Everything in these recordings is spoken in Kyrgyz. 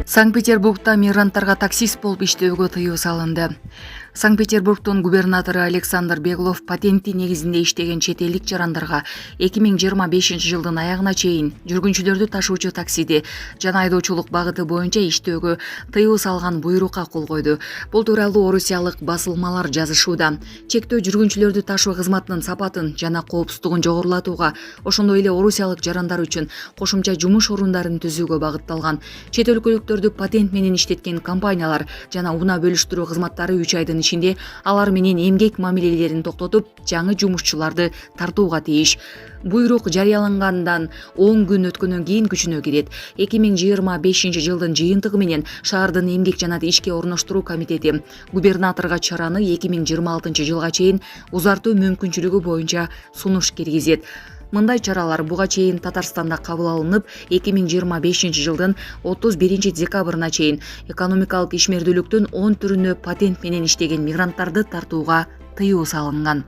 Санкт-Петербургда мигранттарга таксист болуп иштөөгө тыюу салынды. Санкт-Петербургдун губернатору Александр Беглов патенти негизинде иштеген чет элдик жарандарга 2025 жылдын аягына чейин жүргүнчүлөрдү ташуучу таксиди жана айдоочулук багыты боюнча иштөөгө тыюу салган буйрукка кол койду. Бул тууралуу орусиялык басылмалар жазышууда. Чектөө жүргүнчүлөрдү ташуу кызматынын сапатын жана коопсуздугун жогорулатууга, ошондой эле орусиялык жарандар үчүн кошумча жумуш орундарын түзүүгө багытталган. Чет өлкөлүктөрдү патент менен иштеткен компаниялар жана унаа бөлүштүрүү кызматтары 3 айдын ичинде алар менен эмгек мамилелерин токтотуп, жаңы жумушчуларды тартууга тийиш. Буйрук жарыялангандан 10 күн өткөндөн кийин күчүнө кирет. 2025 жылдын жыйынтыгы менен шаардын эмгек жана ишке орноштуруу комитети губернаторго чараны 2026 жылга чейин узартуу мүмкүнчүлүгү боюнча сунуш киргизет. Мындай чаралар буга чейин Татарстанда кабыл алынып, 2025 жылдын 31 декабрына чейин экономикалык ишмердүүлүктүн 10 түрүнө патент менен иштеген мигранттарды тартууга тыюу салынган.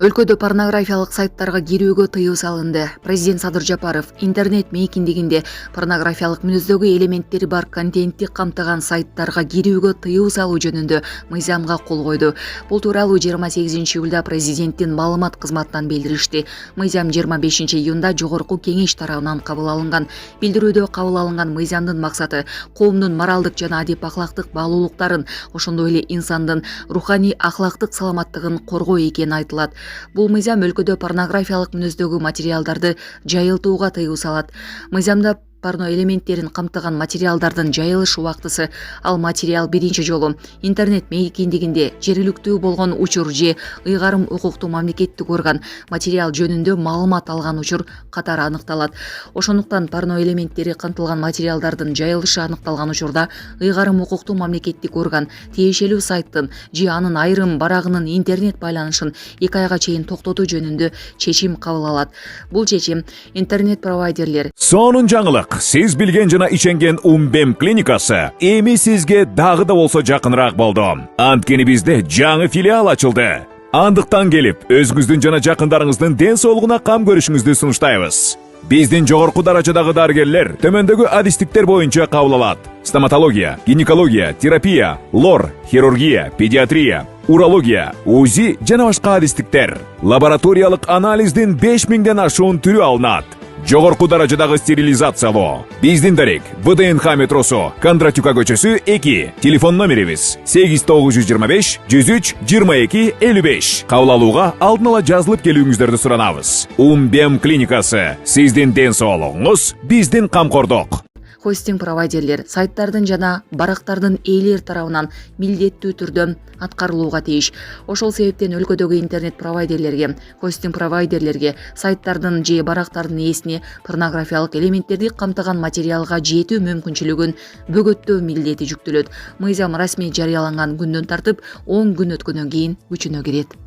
Өлкөдө порнографиялык сайттарга кирүүгө тыюу салынды. Президент Садыр Жапаров интернет мейкиндигинде порнографиялык мүнөздөгү элементтери бар контентти камтыган сайттарга кирүүгө тыюу салуу жөнүндө мыйзамга кол койду. Бул тууралуу 28 июлда президенттин маалымат кызматынан билдиришти. Мыйзам 25 июнда жогорку кеңеш тарабынан кабыл алынган. Билдирүүдө кабыл алынган мыйзамдын максаты коомдун моралдык жана адип ахлактык баалуулуктарын, ошондой эле инсандын руханий ахлактык саламаттыгын коргоо экени айтылат. Бул мыйзам өлкөдө порнографиялык мүнөздөгү материалдарды жайылтууга тыюу салат. Мыйзамда порно элементтерин камтыган материалдардын жайылыш убактысы, ал материал биринчи жолу интернет мейкиндигинде жергиликтүү болгон учур же ыйгарым укуктуу мамлекеттик орган материал жөнүндө маалымат алган учур катары аныкталат. Ошондуктан порно элементтери камтылган материалдардын жайылышы аныкталган учурда ыйгарым укуктуу мамлекеттик орган тиешелүү сайттын же анын айрым барагынын интернет байланышын 2 айга чейин токтотуу жөнүндө чечим кабыл алат. Бул чечим интернет провайдерлер сонун жаңылык. Сиз билген жана иченген Умбем клиникасы эми сизге дагы да болсо жакыныраак болду. Анткени бизде жаңы филиал ачылды. Андыктан келип, өзүңүздүн жана жакындарыңыздын ден соолугуна кам көрүшүңүздү сунуштайбыз. Биздин жогорку даражадагы дарыгерлер төмөндөгү адистиктер боюнча кабыл алат: стоматология, гинекология, терапия, лор, хирургия, педиатрия, урология, УЗИ жана башка адистиктер. Лабораториялык анализдин 5000ден ашуун түрү алынат. Жогорку даражадагы стерилизациялоо. Биздин дарек ВДНХ метросу, Кондратюка көчөсү 2. Телефон номерибиз 8925 103 22 55. Кабыл алууга алдын ала жазылып келүүңүздөрдү суранабыз. Умбем клиникасы. Сиздин ден соолугуңуз, биздин камкордук. Хостинг провайдерлер сайттардын жана барактардын ээлер тарабынан милдеттүү түрдө аткарылууга тийиш. Ошол себептен өлкөдөгү интернет провайдерлерге, хостинг провайдерлерге сайттардын же барактардын ээсине порнографиялык элементтерди камтыган материалга жетүү мүмкүнчүлүгүн бөгөттөө милдети жүктөлөт. Мыйзам расмий жарыяланган күндөн тартып 10 күн өткөндөн кийин күчүнө кирет.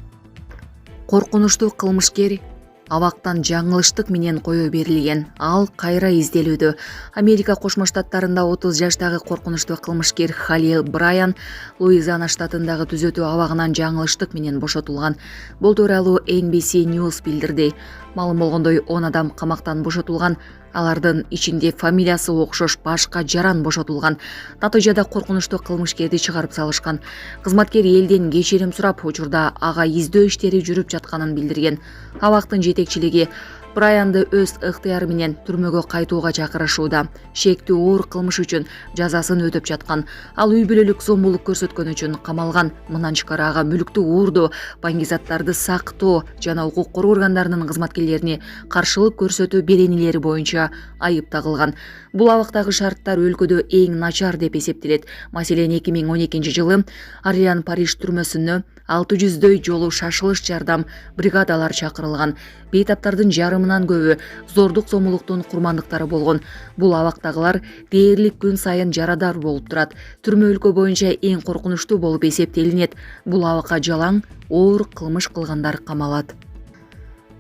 Коркунучтуу кылмышкер абактан жаңылыштык менен кое берилген. Ал кайра изделүүдө. Америка Кошмо Штаттарында 30 жаштагы коркунучтуу кылмышкер Халил Брайан Луизиана штатындагы түзөтүү абагынан жаңылыштык менен бошотулган. Бул тууралуу NBC News билдирди. Маалым болгондой 10 адам камактан бошотулган. Алардын ичинде фамилиясы окшош башка жаран бошотулган. Натыйжада коркунучтуу кылмышкерди чыгарып салышкан. Кызматкер элден кечирим сурап, учурда ага издөө иштери жүрүп жатканын билдирген. Абактын жетекчилиги Брайанды өз ыктыяры менен түрмөгө кайтууга чакырышууда. Шектүү оор кылмыш үчүн жазасын өтөп жаткан. Ал үй бүлөлүк зомбулук көрсөткөн үчүн камалган. Мындан тышкары ага мүлктү уурдоо, баңгизаттарды сактоо жана укук коргоо органдарынын кызматкерлерине каршылык көрсөтүү беренелери боюнча айып тагылган. Бул абактагы шарттар өлкөдө эң начар деп эсептелет. Маселен, 2012 жылы Ариан Париж түрмөсүнө 600дөй жолу шашылыш жардам бригадалар чакырылган. Бейтаптардын жарымынан көбү зордук зомбулуктун курмандыктары болгон. Бул абактагылар дээрлик күн сайын жарадар болуп турат. Түрмө өлкө боюнча эң коркунучтуу болуп эсептелинет. Бул абакка жалаң, оор кылмыш кылгандар камалат.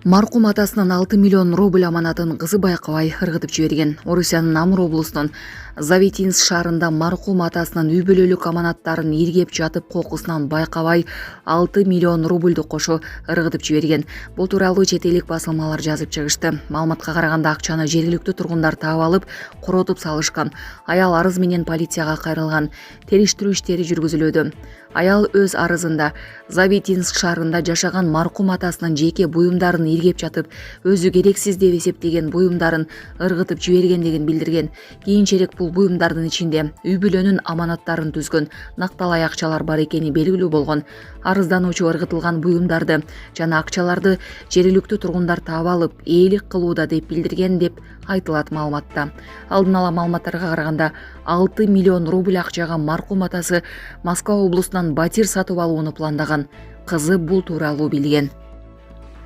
Маркум атасынын 6 миллион рубль аманатын кызы байкабай ыргытып жиберген. Орусиянын Амур облусунун Завитинск шаарында маркум атасынын үй бүлөлүк аманаттарын иргеп жатып кокусунан байкабай 6 миллион рубльду кошо ыргытып жиберген. Бул тууралуу чет элдик басылмалар жазып чыгышты. Маалыматка караганда акчаны жергиликтүү тургундар таап алып, коротуп салышкан. Аял арыз менен полицияга кайрылган. Териштирүү иштери жүргүзүлүүдө. Аял өз арызында Завитинск шаарында жашаган маркум атасынын жеке буюмдарын иргеп жатып, өзү керексиз деп эсептеген буюмдарын ыргытып жибергендигин билдирген. Кийинчерээк бул буюмдардын ичинде үй бүлөнүн аманаттарын түзгөн накталай акчалар бар экени белгилүү болгон. Арыздануучу ыргытылган буюмдарды жана акчаларды жергиликтүү тургундар таап алып, ээлик кылууда деп билдирген деп айтылат маалыматта. Алдын ала маалыматтарга караганда 6 миллион рубль акчага маркум атасы Москва облусунан батир сатып алууну пландаган. Кызы бул тууралуу билген.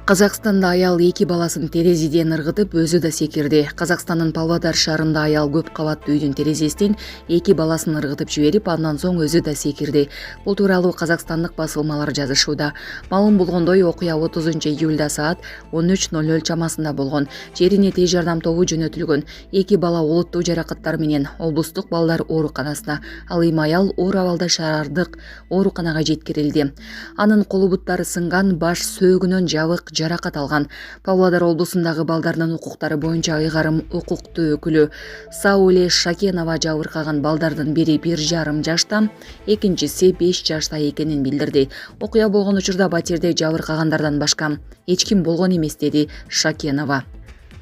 Казакстанда аял 2 баласын терезеден ыргытып, өзү да секирди. Казакстандын Павлодар шаарында аял көп кабаттуу үйдүн терезесинен 2 баласын ыргытып жиберип, андан соң өзү да секирди. Бул тууралуу казакстандык басылмалар жазышууда. Маалым болгондой, окуя 30-июлда саат 13:00 чамасында болгон. Жерине тез жардам тобу жөнөтүлгөн. 2 бала олуттуу жаракаттар менен облустук балдар ооруканасына, ал эми аял оор абалда шаардык ооруканага жеткирилди. Анын колу буттары сынган, баш сөөгүнөн жабык жаракат алган. Павлодар облусундагы балдардын укуктары боюнча ыйгарым укуктуу өкүлү Сауле Шакенова жабыркаган балдардын бири 1,5 жашта, экинчиси 5 жашта экенин билдирди. Окуя болгон учурда батирде жабыркагандардан башка эч ким болгон эмес, деди Шакенова.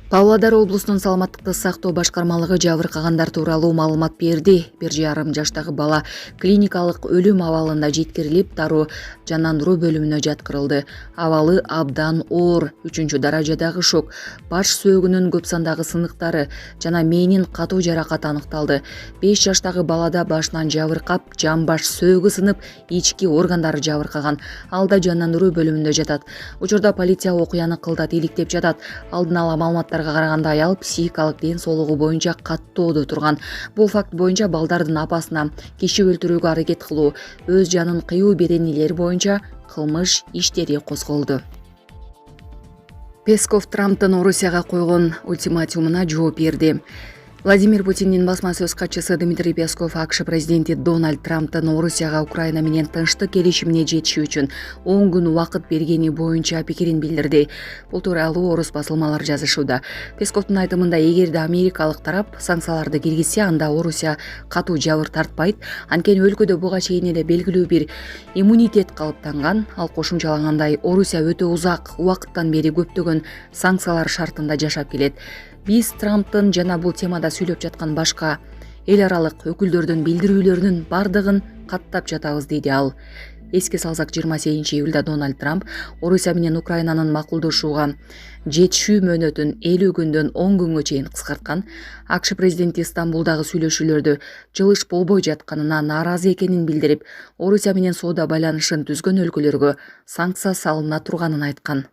Павлодар облусунун саламаттыкты сактоо башкармалыгы жабыркагандар тууралуу маалымат берди. 1,5 жаштагы бала клиникалык өлүм абалында жеткирилип, дароо жанандыруу бөлүмүнө жаткырылды. Абалы абдан оор, 3-даражадагы шок, баш сөөгүнүн көп сандагы сыныктары жана мээнин катуу жаракаты аныкталды. 5 жаштагы балада башынан жабыркап, жан баш сөөгү сынып, ички органдары жабыркаган. Ал да жанандыруу бөлүмүндө жатат. Учурда полиция окуяны кылдат иликтеп жатат. Алдын ала маалыматтарга караганда аял психикалык ден соолугу боюнча каттоодо турган. Бул факт боюнча балдардын апасына киши өлтүрүүгө аракет кылуу, өз жанын кыюу беренелери боюнча кылмыш иштери козголду. Песков Трамптын Орусияга койгон ультиматумуна жооп берди. Владимир Путиндин басма сөз катчысы Дмитрий Песков АКШ президенти Дональд Трамптын Орусияга Украина менен тынчтык келишимине жетишүү үчүн 10 күн убакыт бергени боюнча пикирин билдирди. Бул тууралуу орус басылмалары жазышууда. Песковдун айтымында, эгерде америкалык тарап санкцияларды киргизсе, анда Орусия катуу жабыр тартпайт. Анткени өлкөдө буга чейин эле белгилүү бир иммунитет калыптанган. Ал кошумчалагандай, Орусия өтө узак убакыттан бери көптөгөн санкциялар шартында жашап келет. Биз Трамптын жана бул темада сүйлөп жаткан башка эл аралык өкүлдөрдүн билдирүүлөрүнүн бардыгын каттап жатабыз, дейди ал. Эске салсак, 28-июлда Дональд Трамп Орусия менен Украинанын макулдашууга жетишүү мөөнөтүн 50 күндөн 10 күнгө чейин кыскарткан. АКШ президенти Стамбулдагы сүйлөшүүлөрдө жылыш болбой жатканына нааразы экенин билдирип, Орусия менен соода байланышын түзгөн өлкөлөргө санкция салына турганын айткан.